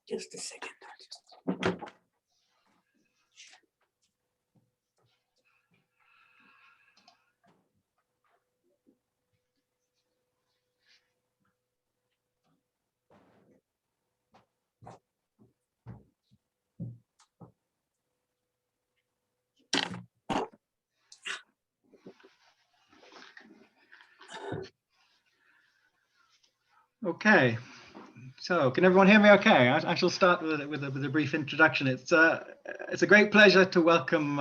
Just a second. Okay, so can everyone hear me okay? I shall start with a brief introduction. It's a great pleasure to welcome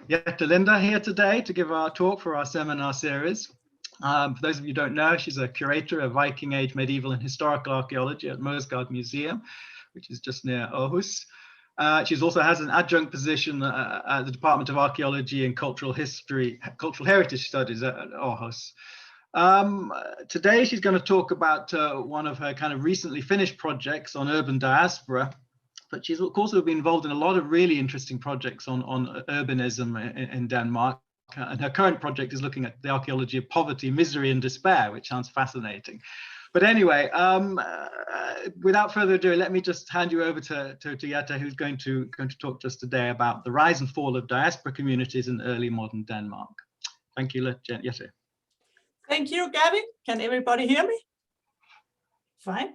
Jette Linde here today to give our talk for our seminar series. For those of you who don't know, she's a curator of Viking Age, medieval and historical archaeology at Mosgard Museum, which is just near Aarhus. She also has an adjunct position at the Department of Archaeology and Cultural Heritage Studies at Aarhus. Today she's going to talk about one of her kind of recently finished projects on urban diaspora, but she's also been involved in a lot of really interesting projects on urbanism in Denmark, and her current project is looking at the archaeology of poverty, misery and despair, which sounds fascinating. But anyway, without further ado, let me just hand you over to Jette, who's going to talk to us today about the rise and fall of diaspora communities in early modern Denmark. Thank you, Jette. Thank you, Gavin. Can everybody hear me? Fine.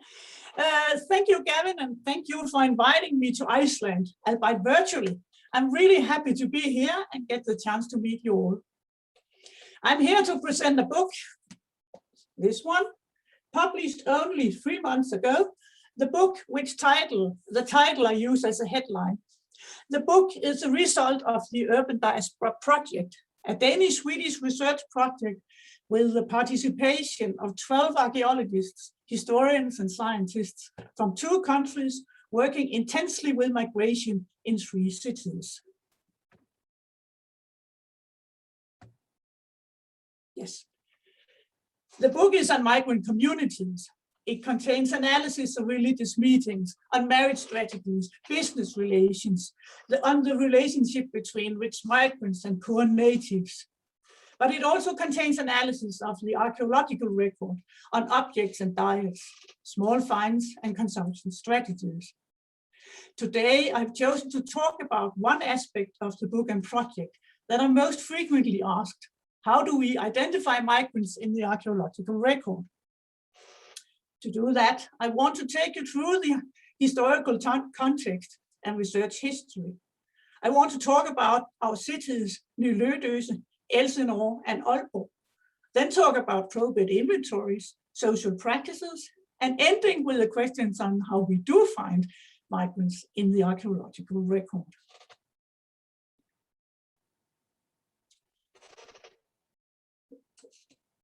Thank you, Gavin, and thank you for inviting me to Iceland, albeit virtually. I'm really happy to be here and get the chance to meet you all. I'm here to present a book, this one, published only 3 months ago. The book, the title I use as a headline. The book is a result of the Urban Diaspora Project, a Danish-Swedish research project with the participation of 12 archaeologists, historians and scientists from 2 countries working intensely with migration in 3 cities. Yes. The book is on migrant communities. It contains analysis of religious meetings, on marriage strategies, business relations, on the relationship between rich migrants and poor natives. But it also contains analysis of the archaeological record on objects and diets, small finds and consumption strategies. Today, I've chosen to talk about one aspect of the book and project that are most frequently asked. How do we identify migrants in the archaeological record? To do that, I want to take you through the historical context and research history. I want to talk about our cities, Ny Lødøse, Elsinore and Aalborg, then talk about probate inventories, social practices, and ending with the questions on how we do find migrants in the archaeological record.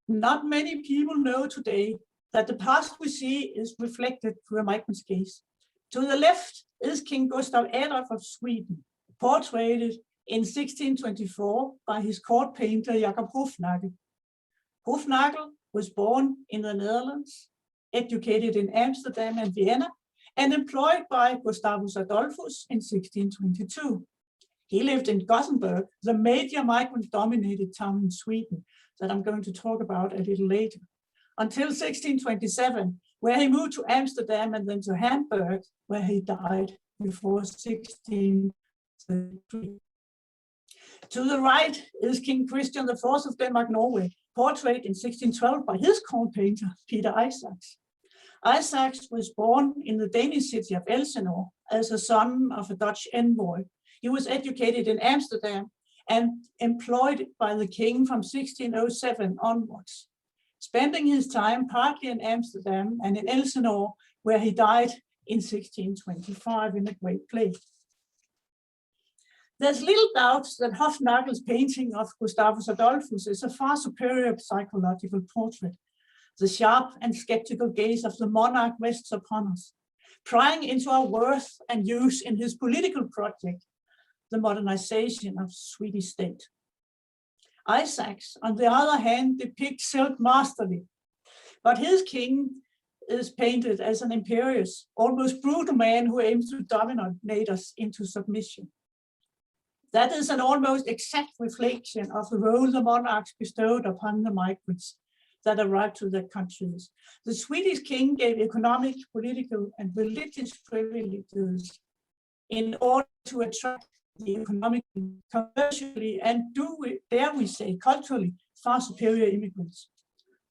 Not many people know today that the past we see is reflected through a migrant's gaze. To the left is King Gustav Adolf of Sweden, portrayed in 1624 by his court painter Jacob Hofnagel. Hofnagel was born in the Netherlands, educated in Amsterdam and Vienna, and employed by Gustavus Adolphus in 1622. He lived in Gothenburg, the major migrant-dominated town in Sweden that I'm going to talk about a little later, until 1627, where he moved to Amsterdam and then to Hamburg, where he died before 1633. To the right is King Christian IV of Denmark-Norway, portrayed in 1612 by his court painter, Peter Isaacs. Isaacs was born in the Danish city of Elsinore as a son of a Dutch envoy. He was educated in Amsterdam and employed by the king from 1607 onwards, spending his time partly in Amsterdam and in Elsinore, where he died in 1625 in a great plague. There's little doubt that Hofnagel's painting of Gustavus Adolphus is a far superior psychological portrait. The sharp and skeptical gaze of the monarch rests upon us, prying into our worth and use in his political project, the modernization of the Swedish state. Isaacs, on the other hand, depicts Silk masterly, but his king is painted as an imperious, almost brutal man who aims to dominate us into submission. That is an almost exact reflection of the role the monarchs bestowed upon the migrants, that arrived to their countries. The Swedish king gave economic, political, and religious privileges in order to attract the economic, commercially, and dare we say, culturally far superior immigrants.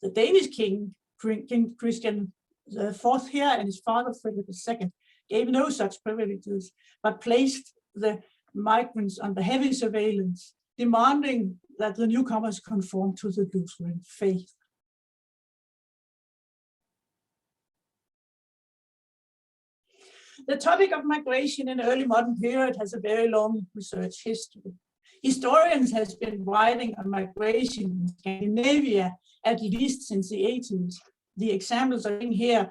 The Danish king, King Christian IV here, and his father Frederick II, gave no such privileges, but placed the migrants under heavy surveillance, demanding that the newcomers conform to the Lutheran faith. The topic of migration in the early modern period has a very long research history. Historians have been writing on migration in Scandinavia at least since the 80s. The examples are in here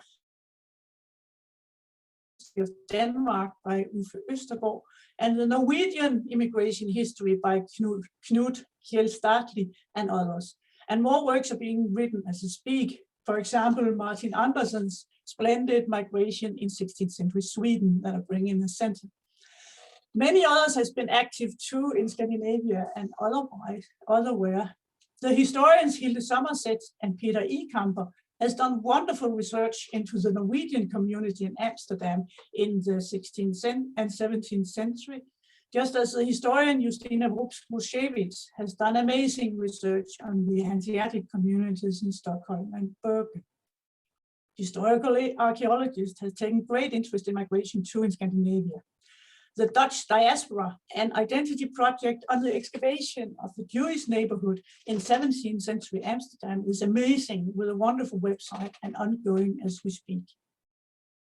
of Denmark by Uffe Østergaard, and the Norwegian immigration history by Knut Kjell and others. And more works are being written as I speak. For example, Martin Andersen's splendid migration in 16th century Sweden that I bring in the center. Many others has been active too in Scandinavia and otherwhere. The historians Hilde Somerset and Peter Ekamper has done wonderful research into the Norwegian community in Amsterdam in the 16th and 17th century, just as the historian Justina Brooks-Muschewitz has done amazing research on the Hanseatic communities in Stockholm and Bergen. Historical archaeologists have taken great interest in migration too in Scandinavia. The Dutch diaspora and identity project on the excavation of the Jewish neighborhood in 17th century Amsterdam is amazing, with a wonderful website and ongoing as we speak.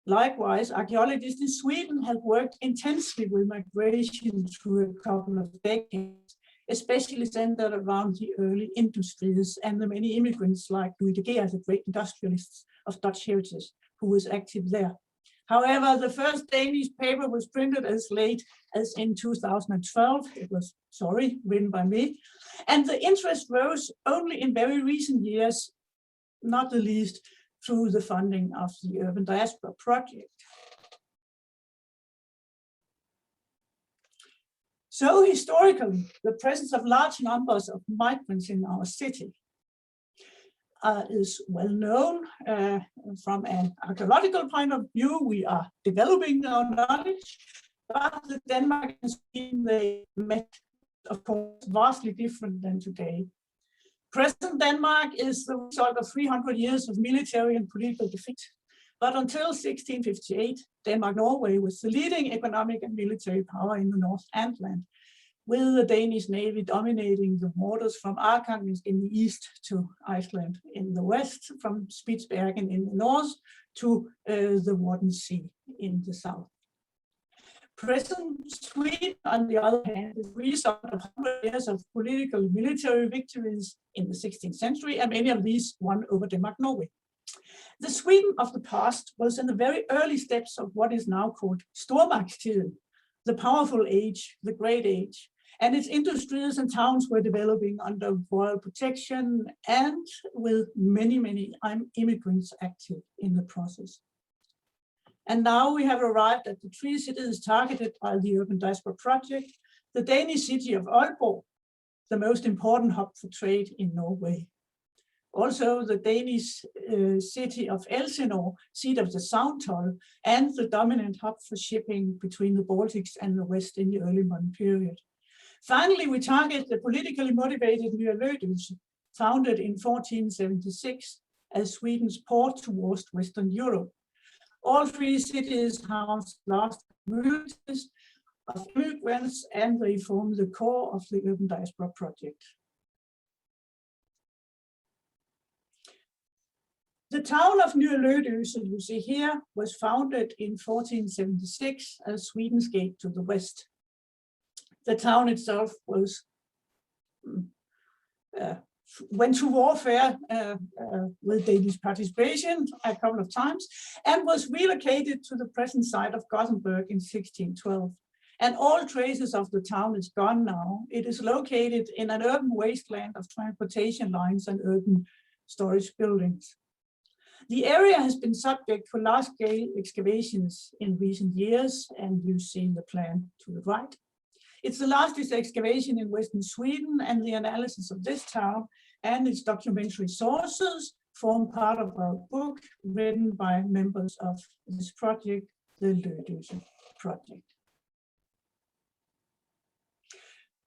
Likewise, archaeologists in Sweden have worked intensely with migration through a couple of decades, especially centered around the early industries and the many immigrants like Louis de Geer, the great industrialist of Dutch heritage, who was active there. However, the first Danish paper was printed as late as in 2012. It was, written by me. And the interest rose only in very recent years, not the least through the funding of the Urban Diaspora Project. So historically, the presence of large numbers of migrants in our city is well known. From an archaeological point of view, we are developing our knowledge, but the Denmark and Sweden, they met, of course, vastly different than today. Present Denmark is the result of 300 years of military and political defeat. But until 1658, Denmark-Norway was the leading economic and military power in the North Atlantic, with the Danish Navy dominating the waters from Arkhangelsk in the east to Iceland in the west, from Spitsbergen in the north to the Wadden Sea in the south. Present Sweden, on the other hand, is the result of 100 years of political and military victories in the 16th century, and many of these won over Denmark-Norway. The Sweden of the past was in the very early steps of what is now called Stormagtiden, the powerful age, the great age, and its industries and towns were developing under royal protection and with many immigrants active in the process. And now we have arrived at the three cities targeted by the Urban Diaspora Project: the Danish city of Aalborg, the most important hub for trade in Norway. Also the Danish city of Elsinore, seat of the Soundtoll, and the dominant hub for shipping between the Baltics and the West in the early modern period. Finally, we target the politically motivated Nya Lødøse, founded in 1476 as Sweden's port towards Western Europe. All three cities house large communities of immigrants, and they form the core of the Urban Diaspora Project. The town of Nya Lødøse, you see here, was founded in 1476 as Sweden's gate to the west. The town itself was went to warfare with Danish participation a couple of times, and was relocated to the present site of Gothenburg in 1612. And all traces of the town is gone now. It is located in an urban wasteland of transportation lines and urban storage buildings. The area has been subject for large-scale excavations in recent years, and you see the plan to the right. It's the largest excavation in Western Sweden, and the analysis of this town and its documentary sources form part of our book written by members of this project, the Lødøse Project.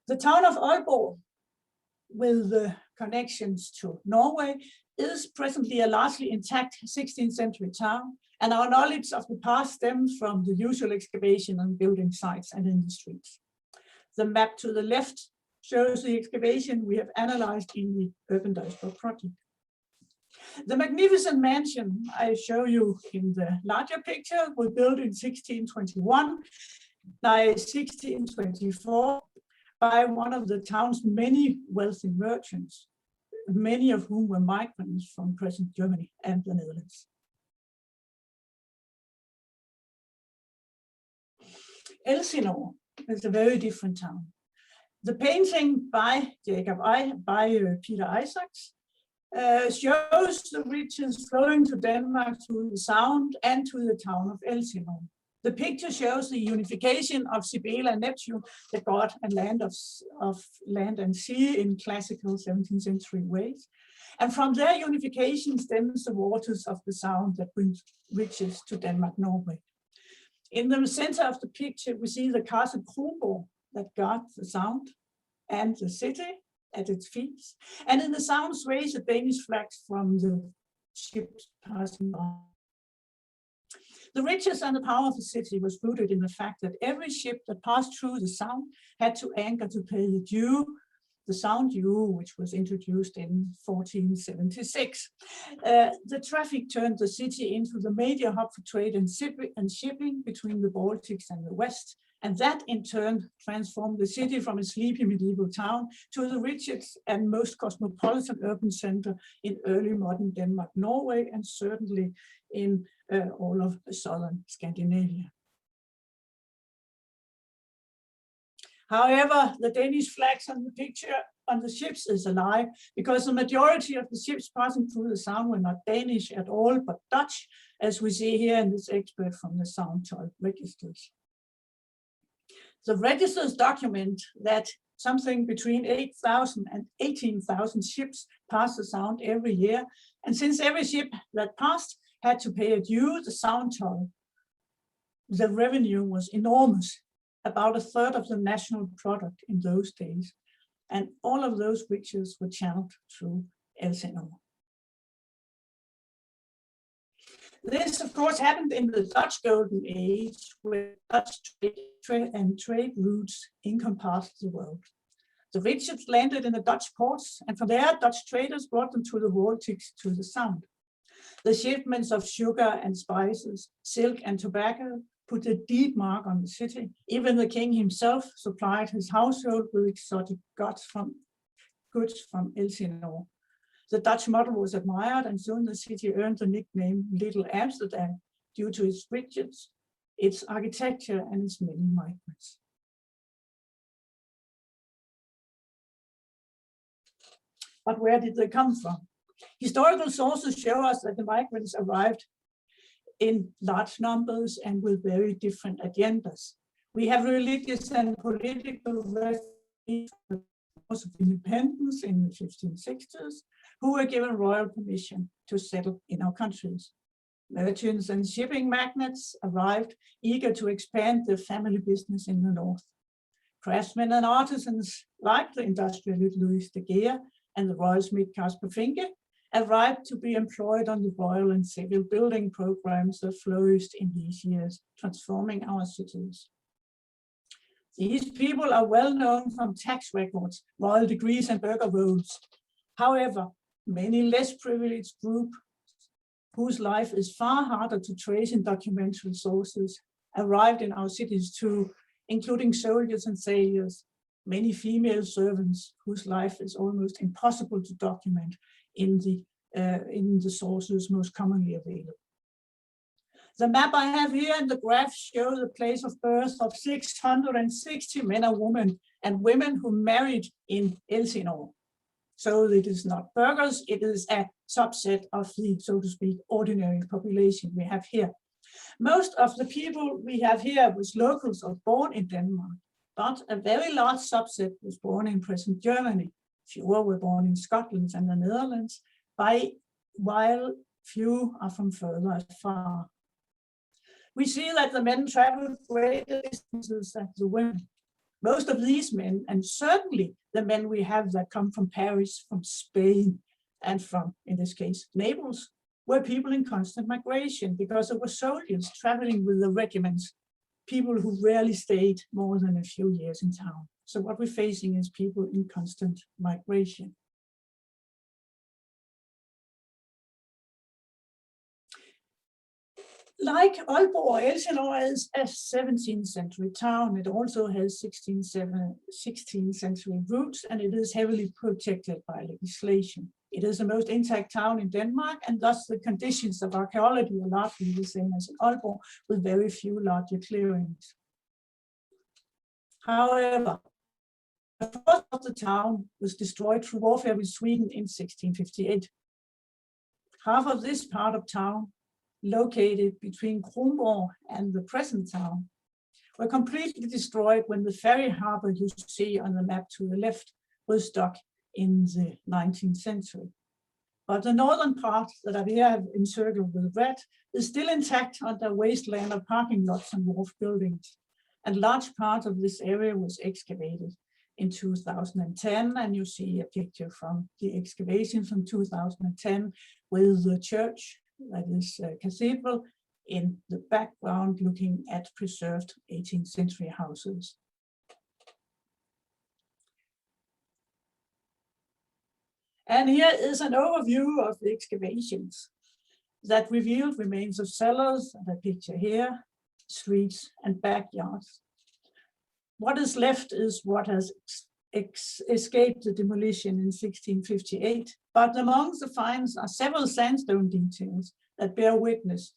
The town of Aalborg, with the connections to Norway, is presently a largely intact 16th century town, and our knowledge of the past stems from the usual excavation on building sites and in the streets. The map to the left shows the excavation we have analyzed in the Urban Duisburg project. The magnificent mansion I show you in the larger picture was built in 1621 by 1624 by one of the town's many wealthy merchants, many of whom were migrants from present Germany and the Netherlands. Elsinore is a very different town. The painting by Peter Isaacs shows the riches flowing to Denmark through the Sound and to the town of Elsinore. The picture shows the unification of Cybele and Neptune, the god and land of land and sea in classical 17th century ways. And from their unification stems the waters of the Sound that brings riches to Denmark, Norway. In the center of the picture, we see the castle Kronborg that guards the Sound and the city at its feet. And in the Sound sways a Danish flag from the ships passing by. The riches and the power of the city was rooted in the fact that every ship that passed through the Sound had to anchor to pay the due, the Sound due, which was introduced in 1476. The traffic turned the city into the major hub for trade and shipping between the Baltics and the West. And that in turn transformed the city from a sleepy medieval town to the richest and most cosmopolitan urban center in early modern Denmark, Norway, and certainly in all of southern Scandinavia. However, the Danish flags on the picture on the ships is a lie, because the majority of the ships passing through the Sound were not Danish at all, but Dutch, as we see here in this expert from the Sound toll registers. The registers document that something between 8,000 and 18,000 ships pass the Sound every year, and since every ship that passed had to pay a due, the Sound toll, the revenue was enormous, about a third of the national product in those days, and all of those riches were channeled through Elsinore. This, of course, happened in the Dutch Golden Age, where Dutch trade routes encompassed the world. The riches landed in the Dutch ports, and from there, Dutch traders brought them to the Baltics to the Sound. The shipments of sugar and spices, silk and tobacco put a deep mark on the city. Even the king himself supplied his household with exotic goods from Elsinore. The Dutch model was admired, and soon the city earned the nickname Little Amsterdam due to its riches, its architecture, and its many migrants. But where did they come from? Historical sources show us that the migrants arrived in large numbers and with very different agendas. We have religious and political refugees of independence in the 1560s, who were given royal permission to settle in our countries. Merchants and shipping magnates arrived eager to expand their family business in the north. Craftsmen and artisans like the industrialist Louis de Geer and the royal smith Caspar Finke arrived to be employed on the royal and civil building programs that flourished in these years, transforming our cities. These people are well known from tax records, royal degrees, and burger rolls. However, many less privileged groups whose life is far harder to trace in documentary sources arrived in our cities too, including soldiers and sailors, many female servants whose life is almost impossible to document in the sources most commonly available. The map I have here and the graph show the place of birth of 660 men and women who married in Elsinore. So it is not burghers, it is a subset of the, so to speak, ordinary population we have here. Most of the people we have here was locals or born in Denmark, but a very large subset was born in present Germany. Fewer were born in Scotland and the Netherlands, while few are from further afar. We see that the men traveled greater distances than the women. Most of these men, and certainly the men we have that come from Paris, from Spain, and from, in this case, Naples, were people in constant migration because there were soldiers traveling with the regiments, people who rarely stayed more than a few years in town. So what we're facing is people in constant migration. Like Aalborg, Elsinore is a 17th century town. It also has 16th century roots, and it is heavily protected by legislation. It is the most intact town in Denmark, and thus the conditions of archaeology are largely the same as in Aalborg, with very few larger clearings. However, a fourth of the town was destroyed through warfare with Sweden in 1658. Half of this part of town, located between Kronborg and the present town, were completely destroyed when the ferry harbor you see on the map to the left was dug in the 19th century. But the northern part that I here have encircled with red is still intact under a wasteland of parking lots and wharf buildings. And large part of this area was excavated in 2010, and you see a picture from the excavation from 2010 with the church, that is a cathedral, in the background looking at preserved 18th century houses. And here is an overview of the excavations that revealed remains of cellars, and a picture here, streets and backyards. What is left is what has escaped the demolition in 1658, but among the finds are several sandstone details that bear witness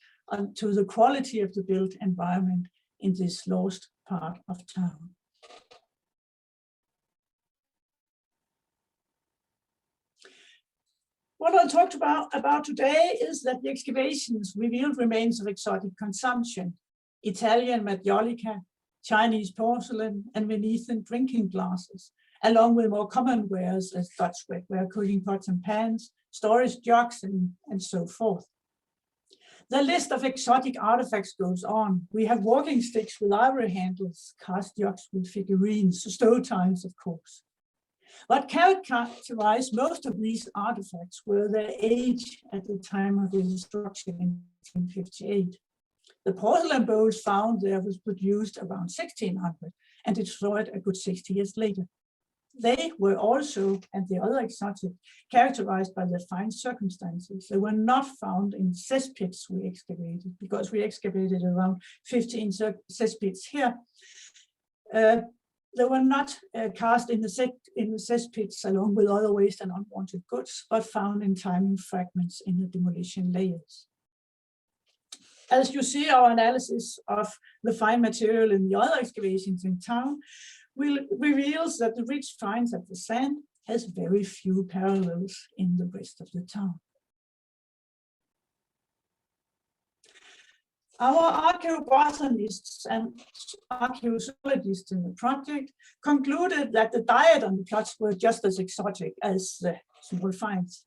to the quality of the built environment in this lost part of town. What I'll talk about today is that the excavations revealed remains of exotic consumption, Italian majolica, Chinese porcelain, and Venetian drinking glasses, along with more common wares as Dutch ware, cooking pots and pans, storage jugs, and so forth. The list of exotic artifacts goes on. We have walking sticks with ivory handles, cast jugs with figurines, stove tiles, of course. What characterized most of these artifacts were their age at the time of the destruction in 1858. The porcelain bowls found there was produced around 1600 and destroyed a good 60 years later. They were also, and the other exotic, characterized by their fine circumstances. They were not found in cesspits we excavated, because we excavated around 15 cesspits here. They were not cast in the cesspits along with other waste and unwanted goods, but found in tiny fragments in the demolition layers. As you see, our analysis of the fine material in the other excavations in town reveals that the rich finds of the sand has very few parallels in the rest of the town. Our archaeobotanists and archaeozoologists in the project concluded that the diet on the plots were just as exotic as the small finds.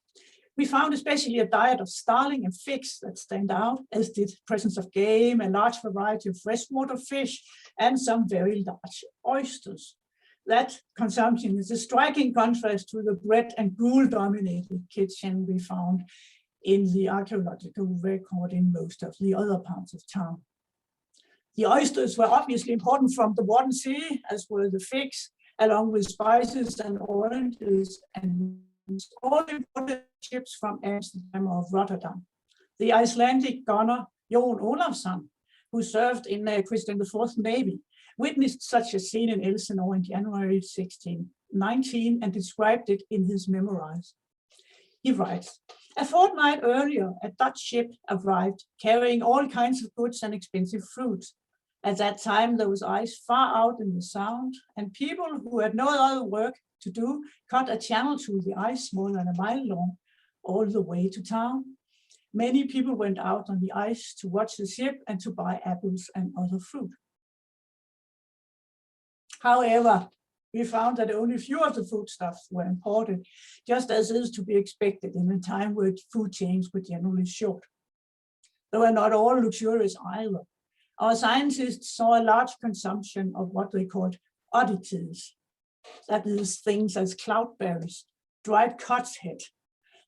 We found especially a diet of starling and figs that stand out, as did presence of game, a large variety of freshwater fish, and some very large oysters. That consumption is a striking contrast to the bread and gruel-dominated kitchen we found in the archaeological record in most of the other parts of town. The oysters were obviously important from the Wadden Sea, as were the figs, along with spices and oranges, and all imported ships from Amsterdam or Rotterdam. The Icelandic gunner Jón Ólafsson, who served in Christian IV's navy, witnessed such a scene in Elsinore in January 1619 and described it in his memoirs. He writes, "A fortnight earlier, a Dutch ship arrived carrying all kinds of goods and expensive fruits. At that time, there was ice far out in the Sound, and people who had no other work to do cut a channel through the ice more than a mile long, all the way to town. Many people went out on the ice to watch the ship and to buy apples and other fruit." However, we found that only few of the foodstuffs were imported, just as is to be expected in a time where food chains were generally short. They were not all luxurious either. Our scientists saw a large consumption of what they called oddities. That is things as cloudberries, dried cod's head.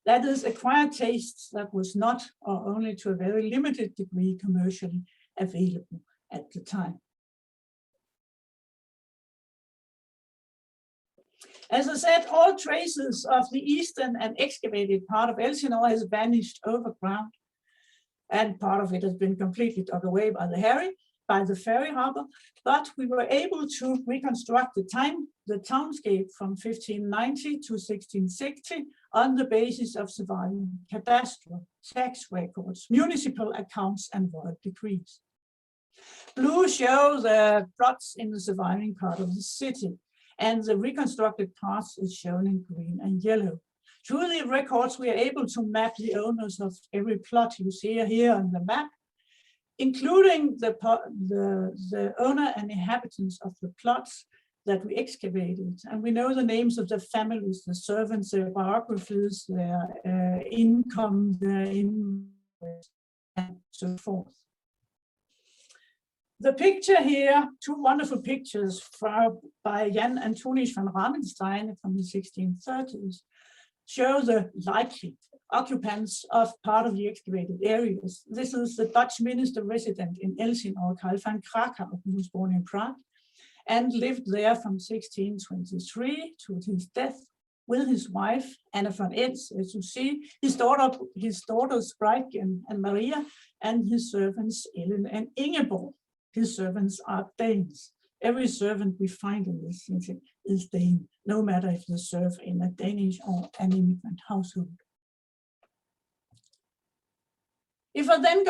That is acquired tastes that was not, or only to a very limited degree, commercially available at the time. As I said, all traces of the eastern and excavated part of Elsinore has vanished overground, and part of it has been completely dug away by the ferry harbor, but we were able to reconstruct the townscape from 1590 to 1660 on the basis of surviving cadastral, tax records, municipal accounts, and royal decrees. Blue show the plots in the surviving part of the city, and the reconstructed parts is shown in green and yellow. Through the records, we are able to map the owners of every plot you see here on the map, including the owner and inhabitants of the plots that we excavated. And we know the names of the families, the servants, their biographies, their income, their invoice, and so forth. The picture here, two wonderful pictures by Jan Antonius van Ramenstein from the 1630s, show the likely occupants of part of the excavated areas. This is the Dutch minister resident in Elsinore, Carl van Krakau, who was born in Prague and lived there from 1623 to his death with his wife, Anna von Etz, as you see, his daughters Breiken and Maria, and his servants Ellen and Ingeborg. His servants are Danes. Every servant we find in this city is Dane, no matter if they serve in a Danish or an immigrant household. If I then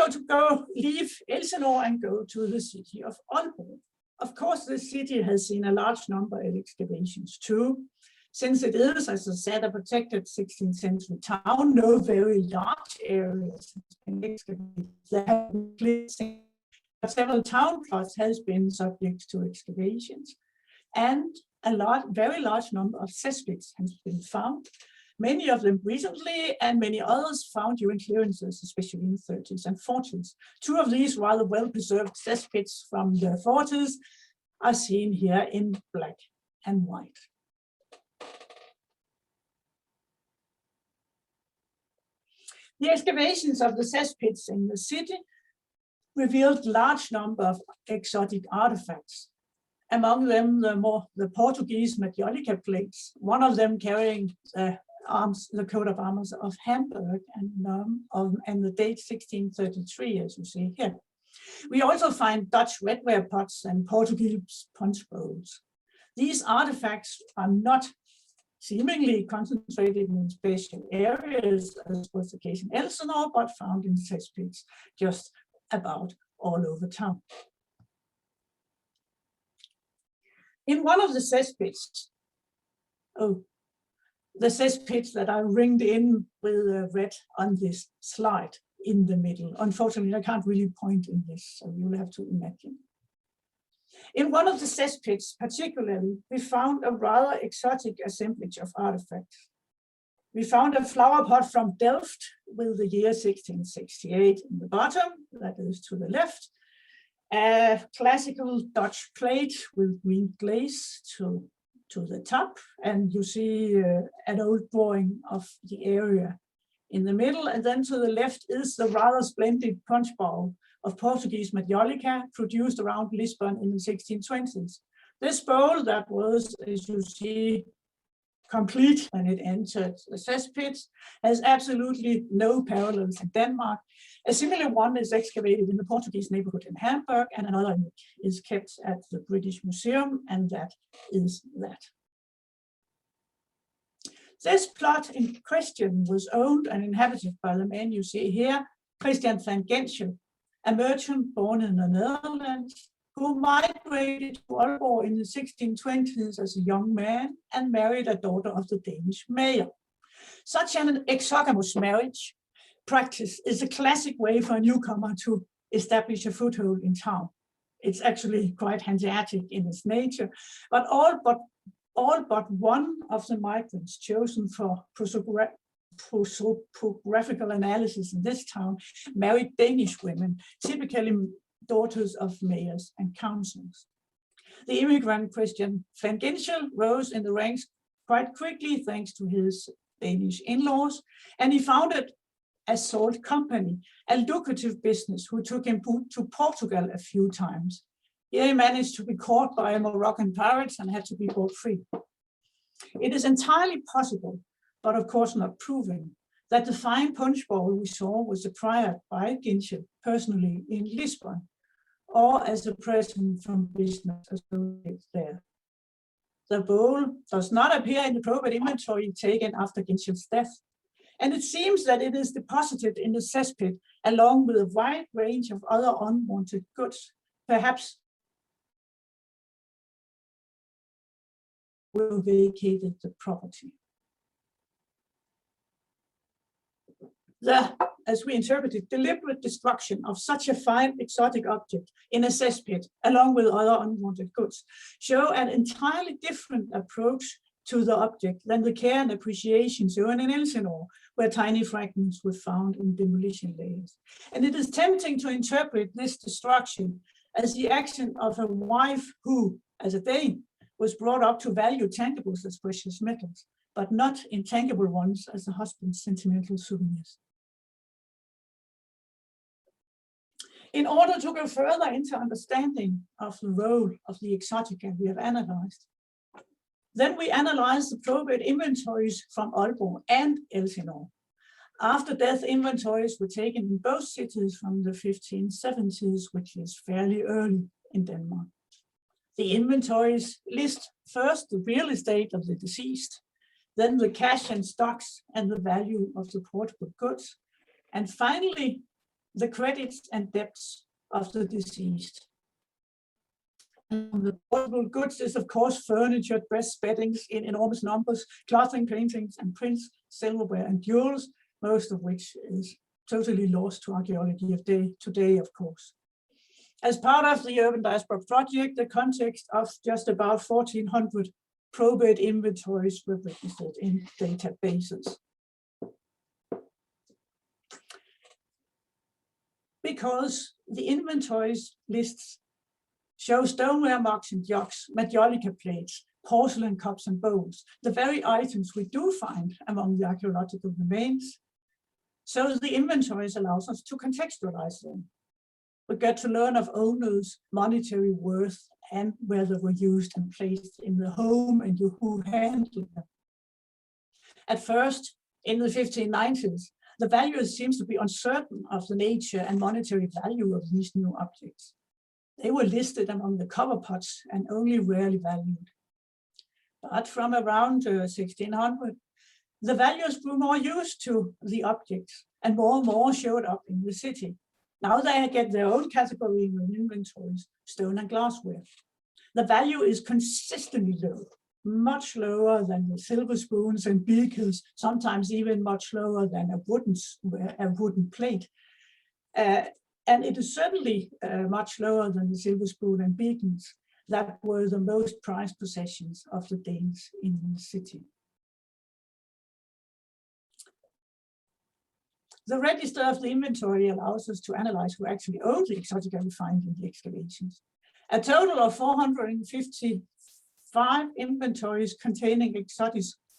leave Elsinore and go to the city of Aalborg, of course, the city has seen a large number of excavations too. Since it is, as I said, a protected 16th century town, no very large areas have been excavated. There have been several town plots has been subject to excavations, and a very large number of cesspits has been found, many of them recently and many others found during clearances, especially in the 30s and 40s. Two of these rather well-preserved cesspits from the 40s are seen here in black and white. The excavations of the cesspits in the city revealed large number of exotic artifacts. Among them, the Portuguese Majolica plates, one of them carrying the coat of arms of Hamburg and the date 1633, as you see here. We also find Dutch redware pots and Portuguese punch bowls. These artifacts are not seemingly concentrated in special areas, as was the case in Elsinore, but found in cesspits just about all over town. In one of the cesspits, the cesspits that are ringed in with red on this slide in the middle. Unfortunately, I can't really point in this, so you'll have to imagine. In one of the cesspits, particularly, we found a rather exotic assemblage of artifacts. We found a flower pot from Delft with the year 1668 in the bottom, that is to the left, a classical Dutch plate with green glaze to the top, and you see an old drawing of the area in the middle, and then to the left is the rather splendid punch bowl of Portuguese Majolica produced around Lisbon in the 1620s. This bowl that was, as you see, complete when it entered the cesspits, has absolutely no parallels in Denmark. A similar one is excavated in the Portuguese neighborhood in Hamburg, and another is kept at the British Museum, and that is that. This plot in question was owned and inhabited by the man you see here, Christian van Genscher, a merchant born in the Netherlands, who migrated to Aalborg in the 1620s as a young man and married a daughter of the Danish mayor. Such an exogamous marriage practice is a classic way for a newcomer to establish a foothold in town. It's actually quite Hanseatic in its nature, but all but All but one of the migrants chosen for prosopographical analysis in this town married Danish women, typically daughters of mayors and councils. The immigrant Christian van Ginchel rose in the ranks quite quickly thanks to his Danish in-laws, and he founded a salt company, a lucrative business who took him to Portugal a few times. Here he managed to be caught by Moroccan pirates and had to be brought free. It is entirely possible, but of course not proven, that the fine punch bowl we saw was acquired by Ginchel personally in Lisbon, or as a present from business associates there. The bowl does not appear in the probate inventory taken after Ginchel's death, and it seems that it is deposited in the cesspit along with a wide range of other unwanted goods, perhaps who vacated the property. As we interpreted, deliberate destruction of such a fine exotic object in a cesspit along with other unwanted goods show an entirely different approach to the object than the care and appreciation shown in Elsinore, where tiny fragments were found in demolition layers. And it is tempting to interpret this destruction as the action of a wife who, as a Dane, was brought up to value tangibles as precious metals, but not intangible ones as the husband's sentimental souvenirs. In order to go further into understanding of the role of the exotica we have analyzed, then we analyzed the probate inventories from Aalborg and Elsinore. After death, inventories were taken in both cities from the 1570s, which is fairly early in Denmark. The inventories list first the real estate of the deceased, then the cash and stocks and the value of the portable goods, and finally, the credits and debts of the deceased. And the portable goods is, of course, furniture, dress, beddings in enormous numbers, clothing, paintings, and prints, silverware, and jewels, most of which is totally lost to archaeology of today, of course. As part of the Urban Diaspora Project, the context of just about 1,400 probate inventories were registered in databases. Because the inventories lists show stoneware mugs and jugs, majolica plates, porcelain cups and bowls, the very items we do find among the archaeological remains. So the inventories allows us to contextualize them. We get to learn of owners' monetary worth and where they were used and placed in the home and who handled them. At first, in the 1590s, the valuers seems to be uncertain of the nature and monetary value of these new objects. They were listed among the cover pots and only rarely valued. But from around 1600, the valuers grew more used to the objects and more showed up in the city. Now they get their own category in inventories, stone and glassware. The value is consistently low, much lower than the silver spoons and beakers, sometimes even much lower than a wooden plate. And it is certainly much lower than the silver spoon and beacons that were the most prized possessions of the Danes in the city. The register of the inventory allows us to analyze who actually owned the exotica we find in the excavations. A total of 455 inventories containing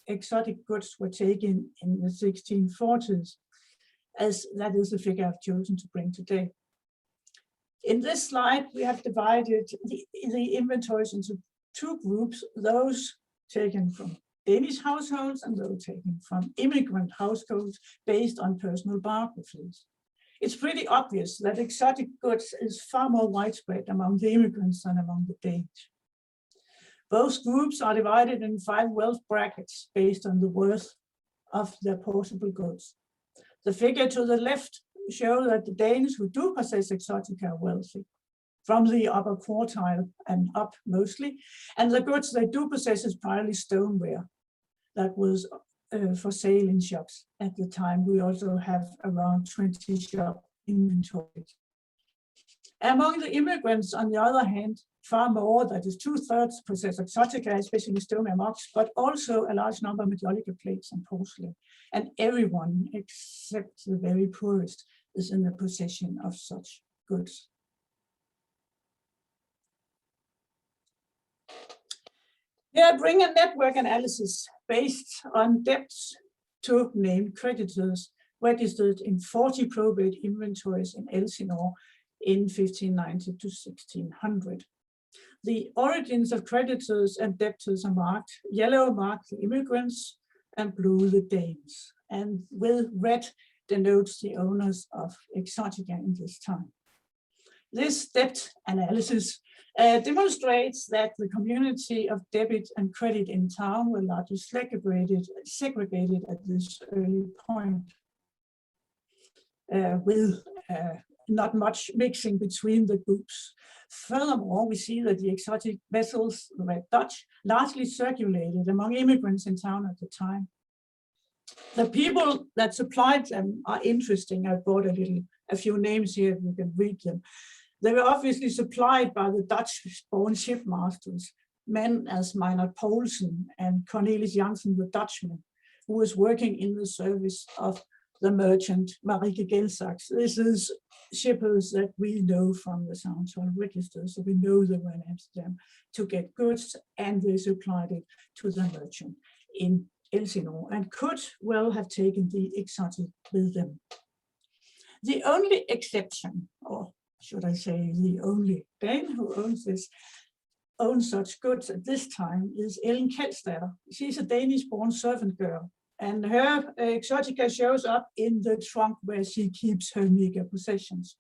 exotic goods were taken in the 1640s, as that is the figure I've chosen to bring today. In this slide, we have divided the inventories into two groups, those taken from Danish households and those taken from immigrant households based on personal biographies. It's pretty obvious that exotic goods is far more widespread among the immigrants than among the Danes. Both groups are divided in 5 wealth brackets based on the worth of their portable goods. The figure to the left shows that the Danes who do possess exotica are wealthy, from the upper quartile and up mostly, and the goods they do possess is primarily stoneware that was for sale in shops at the time. We also have around 20 shop inventories. Among the immigrants, on the other hand, far more, that is 2/3 possess exotica, especially stone and rocks, but also a large number of majolica plates and porcelain. And everyone, except the very poorest, is in the possession of such goods. Here I bring a network analysis based on debts to named creditors registered in 40 probate inventories in Elsinore in 1590 to 1600. The origins of creditors and debtors are marked. Yellow mark the immigrants and blue the Danes, and with red denotes the owners of exotica in this time. This debt analysis demonstrates that the community of debit and credit in town were largely segregated at this early point, with not much mixing between the groups. Furthermore, we see that the exotic vessels, the Red Dutch, largely circulated among immigrants in town at the time. The people that supplied them are interesting. I brought a few names here, you can read them. They were obviously supplied by the Dutch-born shipmasters, men as Meinert Poulsen and Cornelis Jansen, the Dutchman, who was working in the service of the merchant Marike Gelsaks. This is shippers that we know from the Soundshall register, so we know they were in Amsterdam to get goods, and they supplied it to the merchant in Elsinore and could well have taken the exotic with them. The only exception, or should I say the only Dane who owns such goods at this time, is Ellen Kjeldsdatter. She's a Danish-born servant girl, and her exotica shows up in the trunk where she keeps her meager possessions.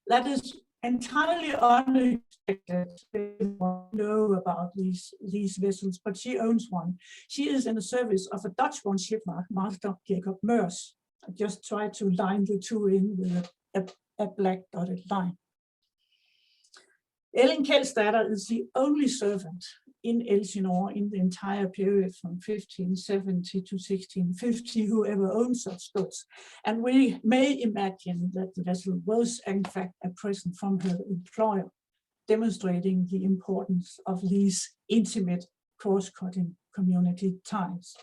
That is entirely unexpected. We don't know about these vessels, but she owns one. She is in the service of a Dutch-born shipmaster, Jacob Meurs. I just tried to line the two in with a black dotted line. Ellen Kjeldsdatter is the only servant in Elsinore in the entire period from 1570 to 1650 who ever owned such goods. And we may imagine that the vessel was in fact a present from her employer, demonstrating the importance of these intimate cross-cutting community ties.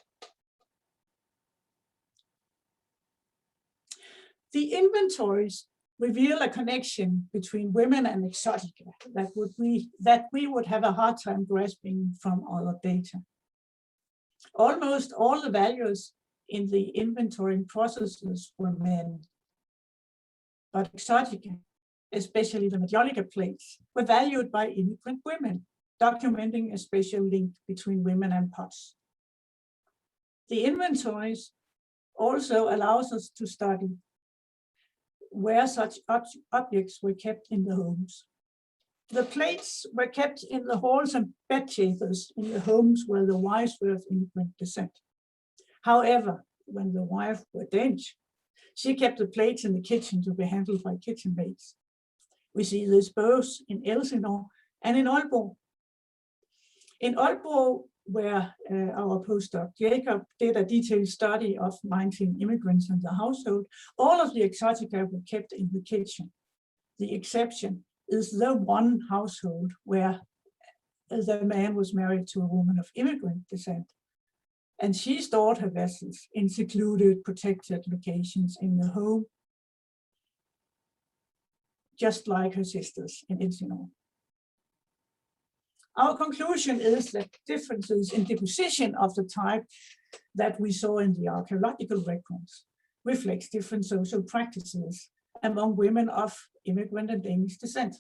The inventories reveal a connection between women and exotica that we would have a hard time grasping from other data. Almost all the values in the inventorying processes were men, but exotica, especially the majolica plates, were valued by immigrant women, documenting a special link between women and pots. The inventories also allows us to study where such objects were kept in the homes. The plates were kept in the halls and bedchambers in the homes where the wives were of immigrant descent. However, when the wife were Danish, she kept the plates in the kitchen to be handled by kitchen maids. We see this both in Elsinore and in Aalborg. In Aalborg, where our postdoc Jacob did a detailed study of 19 immigrants in the household, all of the exotica were kept in the kitchen. The exception is the one household where the man was married to a woman of immigrant descent, and she stored her vessels in secluded, protected locations in the home, just like her sisters in Elsinore. Our conclusion is that differences in deposition of the type that we saw in the archaeological records reflects different social practices among women of immigrant and Danish descent.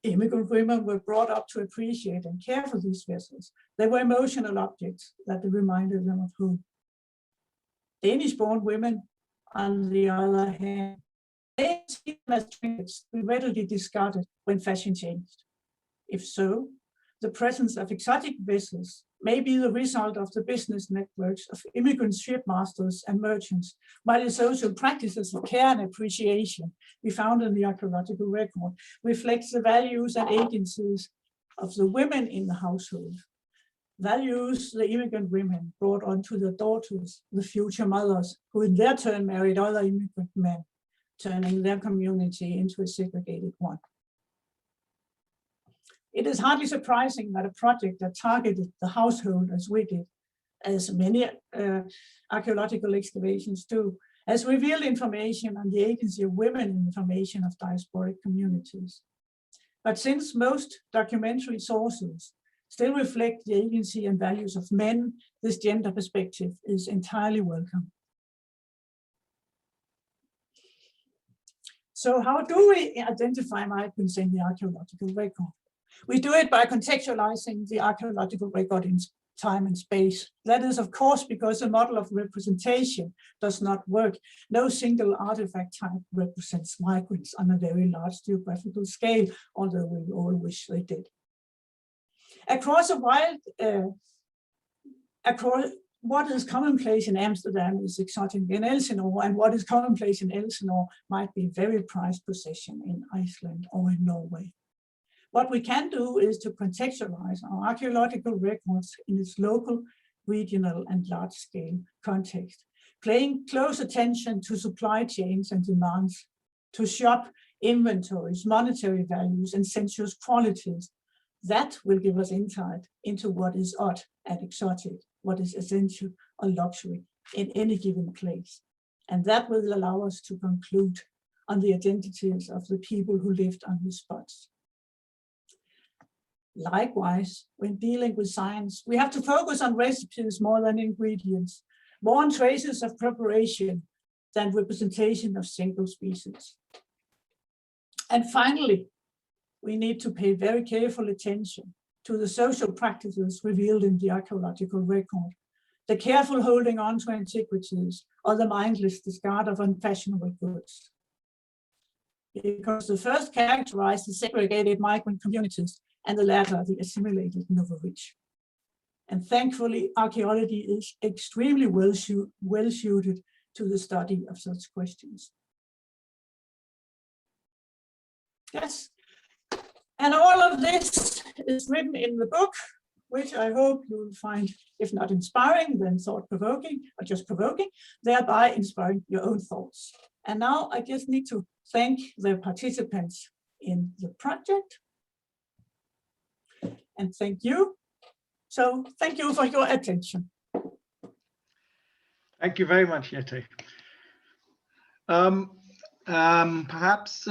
Immigrant women were brought up to appreciate and care for these vessels. They were emotional objects that reminded them of home. Danish-born women, on the other hand, they seen them as trinkets we readily discarded when fashion changed. If so, the presence of exotic vessels may be the result of the business networks of immigrant shipmasters and merchants, while the social practices of care and appreciation we found in the archaeological record reflects the values and agencies of the women in the household. Values the immigrant women brought on to their daughters, the future mothers, who in their turn married other immigrant men. turning their community into a segregated one. It is hardly surprising that a project that targeted the household as we did, as many archaeological excavations do, has revealed information on the agency of women in the formation of diasporic communities. But since most documentary sources still reflect the agency and values of men, this gender perspective is entirely welcome. So how do we identify migrants in the archaeological record? We do it by contextualizing the archaeological record in time and space. That is, of course, because the model of representation does not work. No single artifact type represents migrants on a very large geographical scale, although we all wish they did. Across what is commonplace in Amsterdam is exotic in Elsinore, and what is commonplace in Elsinore might be very prized possession in Iceland or in Norway. What we can do is to contextualize our archaeological records in its local, regional, and large-scale context, paying close attention to supply chains and demands, to shop inventories, monetary values, and sensuous qualities. That will give us insight into what is odd and exotic, what is essential or luxury in any given place. And that will allow us to conclude on the identities of the people who lived on these spots. Likewise, when dealing with science, we have to focus on recipes more than ingredients, more on traces of preparation than representation of single species. And finally, we need to pay very careful attention to the social practices revealed in the archaeological record, the careful holding on to antiquities, or the mindless discard of unfashionable goods. Because the first characterized the segregated migrant communities, and the latter the assimilated Novorich. And thankfully, archaeology is extremely well suited to the study of such questions. Yes, and all of this is written in the book, which I hope you will find, if not inspiring, then thought-provoking, or just provoking, thereby inspiring your own thoughts. And now I just need to thank the participants in the project. And thank you. So thank you for your attention. Thank you very much, Jette. Perhaps